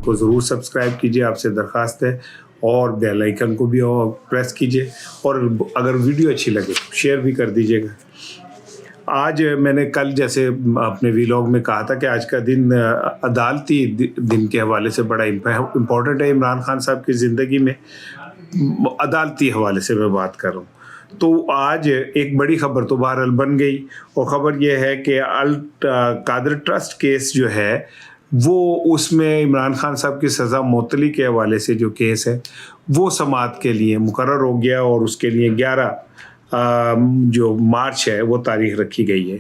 को ज़रूर सब्सक्राइब कीजिए, आपसे दरख्वास्त है, और बेल आइकन को भी प्रेस कीजिए, और अगर वीडियो अच्छी लगे तो शेयर भी कर दीजिएगा। आज मैंने कल जैसे अपने वीलॉग में कहा था कि आज का दिन अदालती दिन के हवाले से बड़ा इम्पोर्टेंट है इमरान खान साहब की ज़िंदगी में। अदालती हवाले से मैं बात कर रहा हूँ, तो आज एक बड़ी खबर तो बहरहाल बन गई, और ख़बर यह है कि अल कादर ट्रस्ट केस जो है वो, उसमें इमरान खान साहब की सज़ा मुअत्तली के हवाले से जो केस है वो समाअत के लिए मुकर्रर हो गया, और उसके लिए 11 जो मार्च है वो तारीख रखी गई है।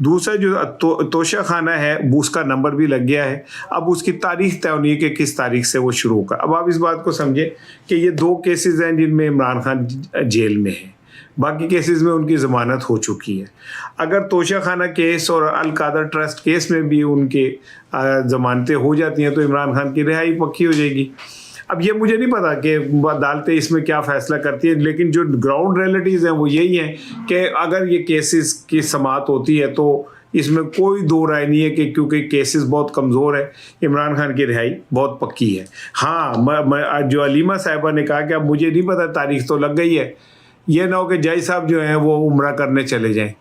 दूसरा जो तोशा खाना है उसका नंबर भी लग गया है, अब उसकी तारीख तय होनी है कि किस तारीख से वो शुरू होगा। अब आप इस बात को समझें कि ये 2 केसेस हैं जिनमें इमरान खान जेल में है, बाकी केसेस में उनकी ज़मानत हो चुकी है। अगर तोशा खाना केस और अल कादर ट्रस्ट केस में भी उनके ज़मानतें हो जाती हैं तो इमरान खान की रिहाई पक्की हो जाएगी। अब ये मुझे नहीं पता कि अदालतें इसमें क्या फ़ैसला करती है, लेकिन जो ग्राउंड रियलिटीज़ हैं वो यही हैं कि अगर ये केसेस की समाअत होती है तो इसमें कोई दो राय नहीं है कि क्योंकि केसेस बहुत कमज़ोर है, इमरान खान की रिहाई बहुत पक्की है। हाँ, जो अलीमा साहिबा ने कहा कि अब मुझे नहीं पता, तारीख तो लग गई है, ये ना हो कि जय साहब जो हैं वो उम्रा करने चले जाएं।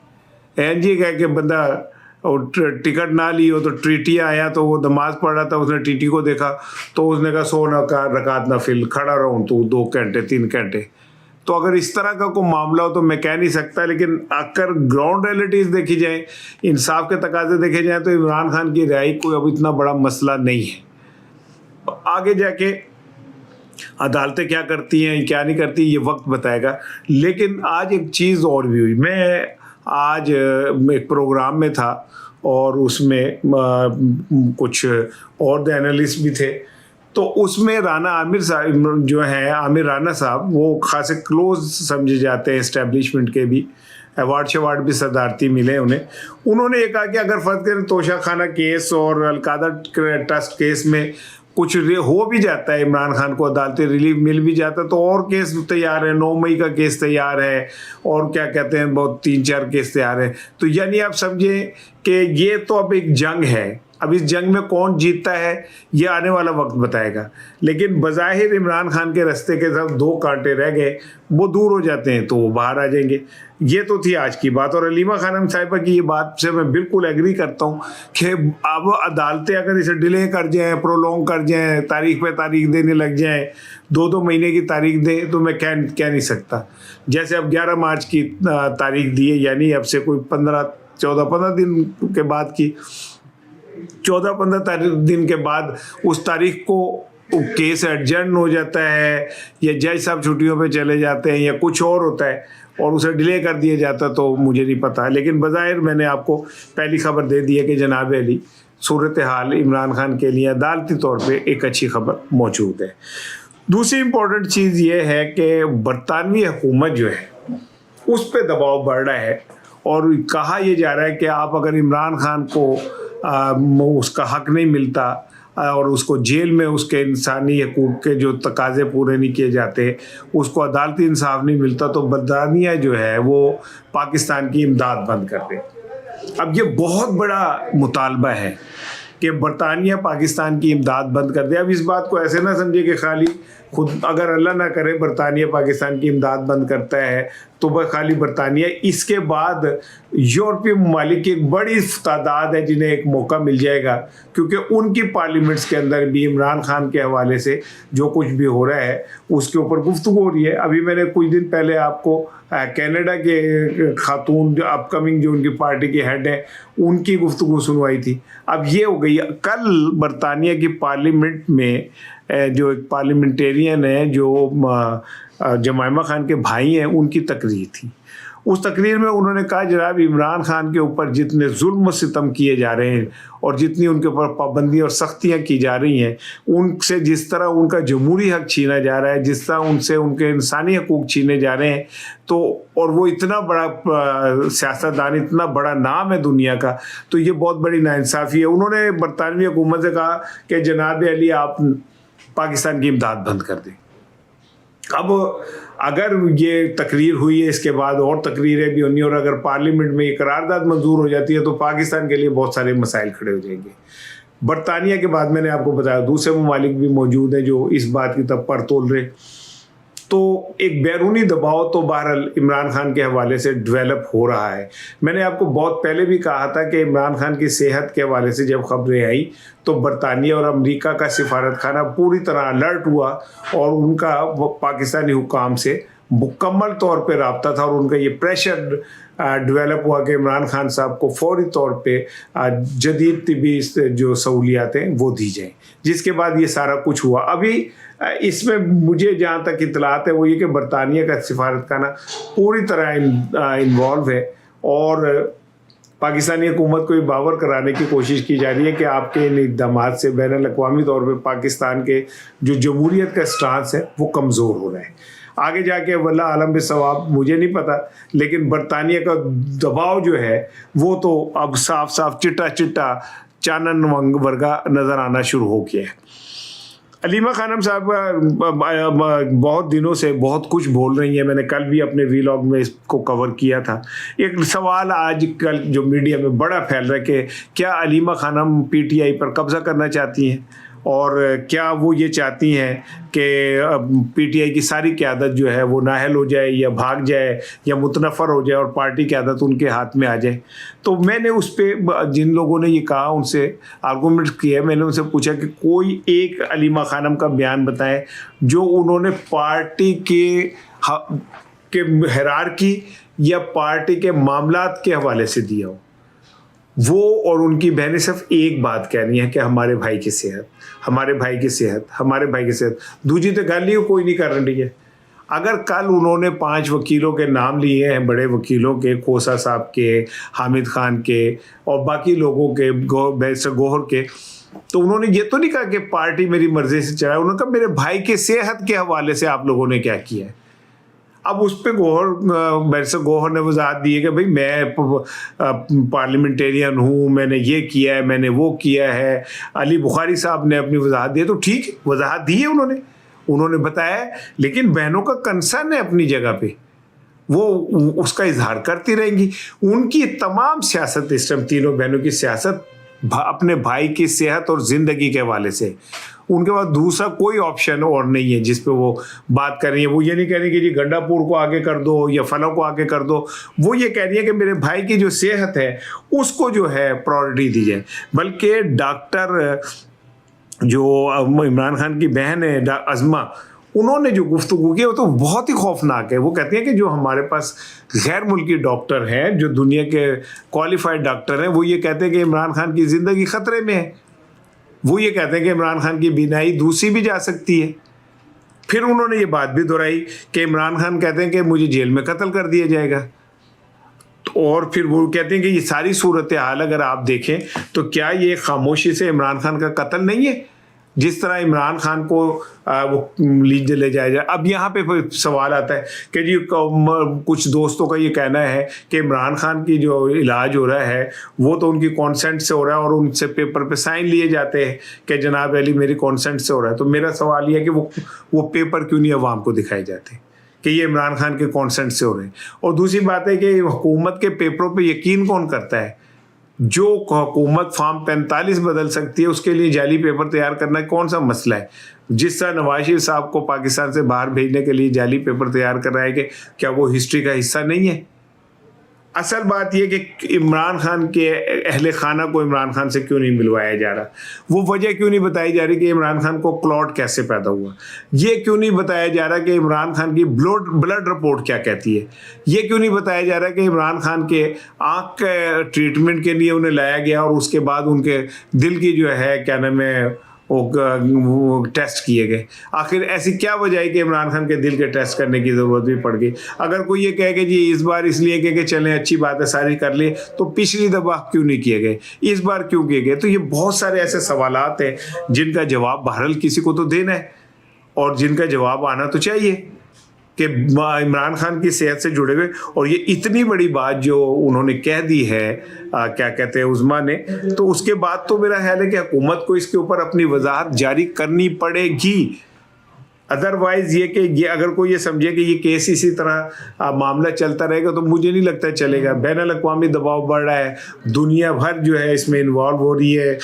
एन जी कह के बंदा और टिकट ना ली हो तो टीटिया आया, तो वो नमाज पढ़ रहा था, उसने टीटी को देखा तो उसने कहा 100 रकात नफिल खड़ा रहूँ तो 2 घंटे 3 घंटे। तो अगर इस तरह का कोई मामला हो तो मैं कह नहीं सकता, लेकिन अगर ग्राउंड रियलिटीज़ देखी जाए, इंसाफ के तकाजे देखे जाए, तो इमरान खान की रिहाई कोई अब इतना बड़ा मसला नहीं है। आगे जाके अदालतें क्या करती हैं क्या नहीं करती ये वक्त बताएगा। लेकिन आज एक चीज़ और भी हुई। मैं आज एक प्रोग्राम में था और उसमें कुछ और एनालिस्ट भी थे, तो उसमें राना आमिर साहब जो हैं, आमिर राना साहब, वो खासे क्लोज समझे जाते हैं इस्टेब्लिशमेंट के भी, अवार्ड भी सदारती मिले उन्हें। उन्होंने ये कहा कि अगर फ़र्ज करें तोशा खाना केस और अल कादर ट्रस्ट केस में कुछ हो भी जाता है, इमरान खान को अदालती रिलीफ मिल भी जाता है, तो और केस तैयार है, 9 मई का केस तैयार है, और क्या कहते हैं बहुत 3-4 केस तैयार है। तो यानी आप समझें कि ये तो अब एक जंग है, अब इस जंग में कौन जीतता है ये आने वाला वक्त बताएगा। लेकिन बज़ाहिर इमरान खान के रास्ते के साथ 2 कांटे रह गए, वो दूर हो जाते हैं तो वो बाहर आ जाएंगे। ये तो थी आज की बात। और अलीमा खानम साहिबा की ये बात से मैं बिल्कुल एग्री करता हूँ कि अब अदालतें अगर इसे डिले कर जाएँ, प्रोलॉन्ग कर जाएँ, तारीख पे तारीख देने लग जाएँ, 2-2 महीने की तारीख दें, तो मैं कह नहीं सकता। जैसे अब 11 मार्च की तारीख दी है, यानी अब से कोई 14-15 दिन के बाद की, 14-15 दिन के बाद उस तारीख को केस एडजर्न हो जाता है, या जज साहब छुट्टियों पे चले जाते हैं, या कुछ और होता है और उसे डिले कर दिया जाता, तो मुझे नहीं पता। लेकिन बज़ाहिर मैंने आपको पहली खबर दे दी है कि जनाब अली सूरत हाल इमरान खान के लिए अदालती तौर पे एक अच्छी खबर मौजूद है। दूसरी इम्पोर्टेंट चीज़ ये है कि बरतानवी हुकूमत जो है उस पर दबाव बढ़ रहा है, और कहा यह जा रहा है कि आप अगर इमरान खान को उसका हक नहीं मिलता और उसको जेल में उसके इंसानी हकूक़ के जो तकाजे पूरे नहीं किए जाते, उसको अदालती इंसाफ नहीं मिलता, तो बरतानिया जो है वो पाकिस्तान की इमदाद बंद कर दे। अब ये बहुत बड़ा मुतालबा है कि बरतानिया पाकिस्तान की इमदाद बंद कर दे। अब इस बात को ऐसे ना समझे कि खाली खुद, अगर अल्लाह ना करे बरतानिया पाकिस्तान की इमदाद बंद करता है तो वह खाली बरतानिया, इसके बाद यूरोपीय ममालिक की एक बड़ी तादाद है जिन्हें एक मौका मिल जाएगा, क्योंकि उनकी पार्लियामेंट्स के अंदर भी इमरान खान के हवाले से जो कुछ भी हो रहा है उसके ऊपर गुफ्तगू हो रही है। अभी मैंने कुछ दिन पहले आपको कनाडा के खातून जो अपकमिंग जो उनकी पार्टी के हेड हैं उनकी गुफ्तगू सुनवाई थी। अब ये हो गई, कल बरतानिया की पार्लियामेंट में जो एक पार्लियामेंटेरियन है जो जमाइमा खान के भाई हैं, उनकी तकरीर थी। उस तकरीर में उन्होंने कहा जनाब इमरान खान के ऊपर जितने जुल्म सितम किए जा रहे हैं और जितनी उनके ऊपर पाबंदी और सख्तियां की जा रही हैं, उनसे जिस तरह उनका जमहूरी हक छीना जा रहा है, जिस तरह उनसे उनके इंसानी हकूक़ छीने जा रहे हैं, तो और वो इतना बड़ा सियासतदान, इतना बड़ा नाम है दुनिया का, तो ये बहुत बड़ी नाइंसाफ़ी है। उन्होंने बरतानवी हुकूमत से कहा कि जनाब अली आप पाकिस्तान की इमदाद बंद कर दें। अब अगर ये तकरीर हुई है, इसके बाद और तकरीरें भी होनी, और अगर पार्लियामेंट में ये करारदाद मंजूर हो जाती है तो पाकिस्तान के लिए बहुत सारे मसाइल खड़े हो जाएंगे। बरतानिया के बाद मैंने आपको बताया दूसरे ममालिक भी मौजूद हैं जो इस बात की तब पर तोल रहे। तो एक बैरूनी दबाव तो बहरहाल इमरान खान के हवाले से डेवलप हो रहा है। मैंने आपको बहुत पहले भी कहा था कि इमरान खान की सेहत के हवाले से जब खबरें आई तो बरतानिया और अमेरिका का सिफारत खाना पूरी तरह अलर्ट हुआ और उनका पाकिस्तानी हुकाम से मुकम्मल तौर पे राब्ता था और उनका ये प्रेशर डेवलप हुआ कि इमरान खान साहब को फौरी तौर पे जदीद तिबी जो सहूलियात हैं वो दी जाएँ, जिसके बाद ये सारा कुछ हुआ। अभी इसमें मुझे जहाँ तक इतलात है वो ये कि बरतानिया का सिफारतखाना पूरी तरह इन्वॉल्व है और पाकिस्तानी हुकूमत को ये बावर कराने की कोशिश की जा रही है कि आपके इन इक़दामात से बैनुल-अक़वामी तौर पे पाकिस्तान के जो जमहूरियत का स्टांस है वो कमज़ोर हो रहा है। आगे जाके वल्लाह आलम बिस्सवाब मुझे नहीं पता, लेकिन बरतानिया का दबाव जो है वो तो अब साफ साफ चिट्टा चिट्टा चानन वर्गा नज़र आना शुरू हो गया है। अलीमा खानम साहब बहुत दिनों से बहुत कुछ बोल रही हैं, मैंने कल भी अपने वीलॉग में इसको कवर किया था। एक सवाल आज कल जो मीडिया में बड़ा फैल रहा है कि क्या अलीमा खानम पीटीआई पर कब्ज़ा करना चाहती हैं और क्या वो ये चाहती हैं कि पीटीआई की सारी क़यादत जो है वो नाहल हो जाए या भाग जाए या मुतनफ़र हो जाए और पार्टी क़यादत उनके हाथ में आ जाए। तो मैंने उस पर जिन लोगों ने ये कहा उनसे आर्गूमेंट किया, मैंने उनसे पूछा कि कोई एक अलीमा खानम का बयान बताएं जो उन्होंने पार्टी के हिरार्की या पार्टी के मामलात के हवाले से दिया हो। वो और उनकी बहनें सिर्फ एक बात कह रही हैं कि हमारे भाई की सेहत, हमारे भाई की सेहत, हमारे भाई की सेहत। दूसरी तो गल ही कोई नहीं कर रही है। अगर कल उन्होंने 5 वकीलों के नाम लिए हैं, बड़े वकीलों के, खोसा साहब के, हामिद खान के और बाकी लोगों के, बैरिस्टर गौहर के, तो उन्होंने ये तो नहीं कहा कि पार्टी मेरी मर्जी से चलाए। उन्होंने कहा मेरे भाई के सेहत के हवाले से आप लोगों ने क्या किया है। अब उस पर बैरिस्टर गौहर ने वजाहत दी है कि भाई मैं पार्लियामेंटेरियन हूँ, मैंने ये किया है, मैंने वो किया है। अली बुखारी साहब ने अपनी वजाहत दी है, तो ठीक वजाहत दी है उन्होंने बताया है, लेकिन बहनों का कंसर्न है अपनी जगह पे, वो उसका इजहार करती रहेंगी। उनकी तमाम सियासत इस टाइम, तीनों बहनों की सियासत अपने भाई की सेहत और ज़िंदगी के हवाले से, उनके पास दूसरा कोई ऑप्शन और नहीं है जिस पे वो बात कर रही है। वो ये नहीं कह रही कि जी गंडापुर को आगे कर दो या फलों को आगे कर दो, वो ये कह रही है कि मेरे भाई की जो सेहत है उसको जो है प्रायोरिटी दी जाए। बल्कि डॉक्टर जो इमरान खान की बहन है अज़मा, उन्होंने जो गुफ्तगू की वो तो बहुत ही खौफनाक है। वो कहती हैं कि जो हमारे पास गैर मुल्की डॉक्टर हैं, जो दुनिया के क्वालिफाइड डॉक्टर हैं, वो ये कहते हैं कि इमरान खान की ज़िंदगी ख़तरे में है। वो ये कहते हैं कि इमरान खान की बीनाई दूसरी भी जा सकती है। फिर उन्होंने ये बात भी दोहराई कि इमरान खान कहते हैं कि मुझे जेल में कत्ल कर दिया जाएगा। और फिर वो कहते हैं कि ये सारी सूरत हाल अगर आप देखें तो क्या ये खामोशी से इमरान खान का कत्ल नहीं है, जिस तरह इमरान खान को वो लीज ले जाया जाए। अब यहाँ पे सवाल आता है कि जी कुछ दोस्तों का ये कहना है कि इमरान खान की जो इलाज हो रहा है वो तो उनकी कॉन्सेंट से हो रहा है और उनसे पेपर पे साइन लिए जाते हैं कि जनाब अली मेरी कॉन्सेंट से हो रहा है। तो मेरा सवाल ये है कि वो पेपर क्यों नहीं अवाम को दिखाए जाते कि ये इमरान खान के कॉन्सेंट से हो रहे हैं। और दूसरी बात है कि हुकूमत के पेपरों पर यकीन कौन करता है। जो हुकूमत फॉर्म 45 बदल सकती है उसके लिए जाली पेपर तैयार करना कौन सा मसला है। जिस तरह नवाज शरीफ साहब को पाकिस्तान से बाहर भेजने के लिए जाली पेपर तैयार कर रहा है कि क्या वो हिस्ट्री का हिस्सा नहीं है। असल बात यह कि इमरान खान के अहले खाना को इमरान खान से क्यों नहीं मिलवाया जा रहा, वो वजह क्यों नहीं बताई जा रही कि इमरान खान को क्लॉट कैसे पैदा हुआ, ये क्यों नहीं बताया जा रहा कि इमरान खान की ब्लड रिपोर्ट क्या कहती है, ये क्यों नहीं बताया जा रहा कि इमरान खान के आँख के ट्रीटमेंट के लिए उन्हें लाया गया और उसके बाद उनके दिल की जो है क्या नाम है वो टेस्ट किए गए। आखिर ऐसी क्या वजह है कि इमरान खान के दिल के टेस्ट करने की ज़रूरत भी पड़ गई। अगर कोई ये कहे कि जी इस बार इसलिए कि चलें अच्छी बात है सारी कर लिए, तो पिछली दफ़ा क्यों नहीं किए गए, इस बार क्यों किए गए। तो ये बहुत सारे ऐसे सवालात हैं जिनका जवाब बहरहाल किसी को तो देना है और जिनका जवाब आना तो चाहिए कि इमरान खान की सेहत से जुड़े हुए। और ये इतनी बड़ी बात जो उन्होंने कह दी है क्या कहते हैं उज़्मा ने, तो उसके बाद तो मेरा ख्याल है कि हुकूमत को इसके ऊपर अपनी वजाहत जारी करनी पड़ेगी। अदरवाइज़ ये कि ये अगर कोई ये समझे कि ये केस इसी तरह मामला चलता रहेगा तो मुझे नहीं लगता चलेगा। बैनुल-अक़वामी दबाव बढ़ रहा है, दुनिया भर जो है इसमें इन्वॉल्व हो रही है।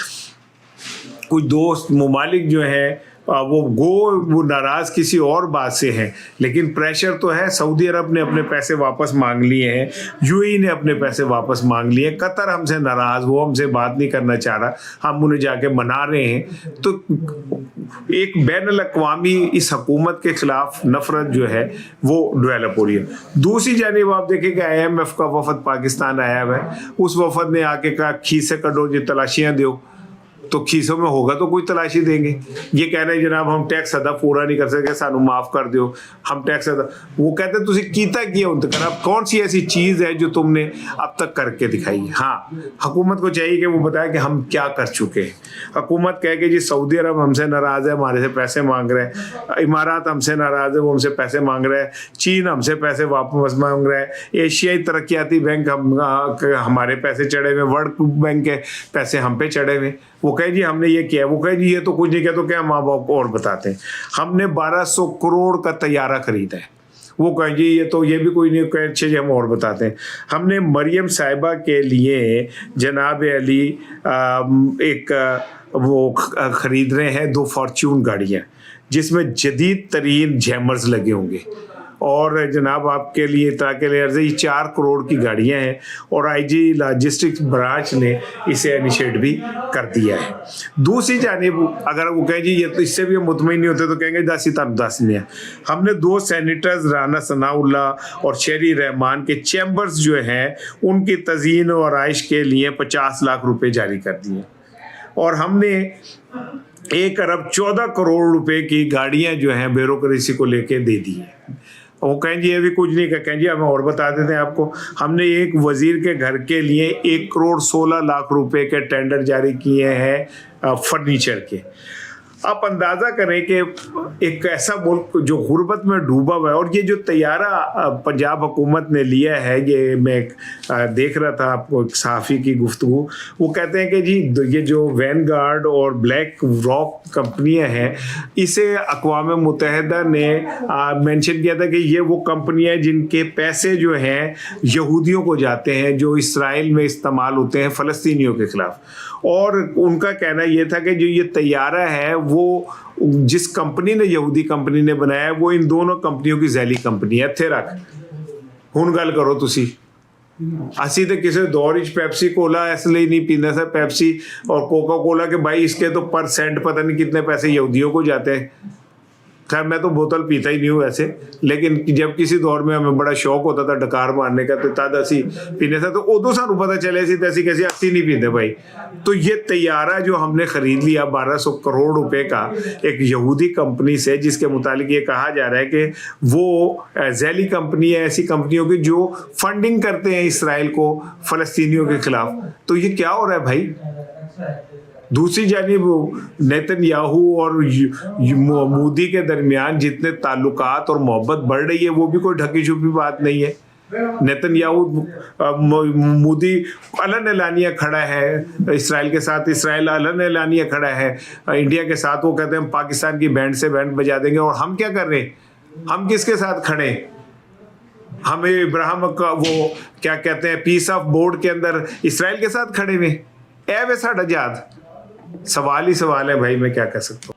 कुछ दोस्त ममालिक जो हैं वो नाराज किसी और बात से हैं, लेकिन प्रेशर तो है। सऊदी अरब ने अपने पैसे वापस मांग लिए हैं, यूएई ने अपने पैसे वापस मांग लिए, कतर हमसे नाराज, वो हमसे बात नहीं करना चाह रहा, हम उन्हें जाके मना रहे हैं। तो एक बैनुल अक़वामी इस हुकूमत के खिलाफ नफरत जो है वो डेवलप हो रही है। दूसरी जानिब आप देखें कि IMF का वफद पाकिस्तान आया हुआ है, उस वफद ने आके कहा खीसे कटो जी तलाशियाँ दो, तो खीसों में होगा तो कोई तलाशी देंगे। ये कह रहे हैं जनाब हम टैक्स अदा पूरा नहीं कर सके, सानू माफ कर दो, हम टैक्स अदा। वो कहते हैं तुझे कीता किया उन तक, अब कौन सी ऐसी चीज़ है जो तुमने अब तक करके दिखाई। हाँ, हुकूमत को चाहिए कि वो बताए कि हम क्या कर चुके हैं। हुकूमत कहे कि जी सऊदी अरब हमसे नाराज़ है, हमारे से पैसे मांग रहे हैं, इमारात हमसे नाराज़ है, वो हमसे पैसे मांग रहे हैं, चीन हमसे पैसे वापस मांग रहा है, एशियाई तरक्याती बैंक हमारे पैसे चढ़े हुए, वर्ल्ड बैंक के पैसे हम पे चढ़े हुए। वो कहे जी हमने ये किया, वो कहे जी ये तो कुछ नहीं किया, तो क्या माँ बाप को और बताते हैं हमने 1200 करोड़ का तैयारा खरीदा है। वो कहें जी ये भी कोई नहीं, कहे अच्छे जी हम और बताते हैं हमने मरियम साहिबा के लिए जनाब अली एक वो खरीद रहे हैं 2 फॉर्च्यून गाड़ियाँ जिसमें जदीद तरीन जैमर्स लगे होंगे, और जनाब आपके लिए इतना के लिए अर्ज़ 4 करोड़ की गाड़ियां हैं, और IG लॉजिस्टिक्स ब्रांच ने इसे इनिशिएट भी कर दिया है। दूसरी जानिब अगर वो कहें जी ये तो इससे भी हम मुतमईन नहीं होते, तो कहेंगे दस नहीं है। हमने 2 सेनेटर्स राना सनाउल्ला और शेरी रहमान के चैम्बर्स जो हैं उनकी तज़ीन और आइश के लिए 50 लाख रुपए जारी कर दिए, और हमने 1 अरब 14 करोड़ रुपए की गाड़ियां जो हैं ब्यूरोक्रेसी को लेके दे दी है। वो कहें जी ये भी कुछ नहीं, कहें जी हम और बता देते हैं आपको, हमने एक वजीर के घर के लिए 1 करोड़ 16 लाख रुपए के टेंडर जारी किए हैं फर्नीचर के। आप अंदाज़ा करें कि एक ऐसा मुल्क जो गुर्बत में डूबा हुआ है, और ये जो तैयारा पंजाब हुकूमत ने लिया है, ये मैं देख रहा था आपको एक सहाफ़ी की गुफ्तगू, वो कहते हैं कि जी ये जो वैनगार्ड और ब्लैक रॉक कंपनियां हैं, इसे अक़वाम मुत्तहिदा ने मेंशन किया था कि ये वो कंपनियां जिनके पैसे जो हैं यहूदियों को जाते हैं, जो इसराइल में इस्तेमाल होते हैं फ़लस्तीनियों के ख़िलाफ़। और उनका कहना ये था कि जो ये तैयारा है वो जिस कंपनी ने, यहूदी कंपनी ने बनाया है, वो इन दोनों कंपनियों की जैली कंपनी है। थे रख हुण गल करो तुसी, असी तो किसी दौर च पैप्सी कोला इसलिए नहीं पींदा था, पैप्सी और कोका कोला के भाई इसके तो % पता नहीं कितने पैसे यहूदियों को जाते हैं। खैर मैं तो बोतल पीता ही नहीं हूँ वैसे, लेकिन जब किसी दौर में हमें बड़ा शौक होता था डकार मारने का, तो तद असी पीने था, तो उदों सानू पता चले सी तैसी कैसी असी नहीं पीते भाई। तो ये तैयारा जो हमने खरीद लिया 1200 करोड़ रुपए का एक यहूदी कंपनी से, जिसके मुतालिक ये कहा जा रहा है कि वो जैली कंपनी है, ऐसी कंपनियों की जो फंडिंग करते हैं इसराइल को फ़लस्तीनियों के खिलाफ। तो ये क्या हो रहा है भाई। दूसरी जानिब नेतन्याहू और मोदी के दरमियान जितने ताल्लुकात और मोहब्बत बढ़ रही है, वो भी कोई ढकी छुपी बात नहीं है। नेतन्याहू मोदी अलन एलानिया खड़ा है इसराइल के साथ, इसराइल अलन एलानिया खड़ा है इंडिया के साथ। वो कहते हैं हम पाकिस्तान की बैंड से बैंड बजा देंगे, और हम क्या कर रहे हैं, हम किसके साथ खड़े? हमें इब्राहिम का वो क्या कहते हैं पीस ऑफ बोर्ड के अंदर इसराइल के साथ खड़े हुए। ए वे साडा जाद सवाल ही सवाल है भाई, मैं क्या कह सकता हूँ।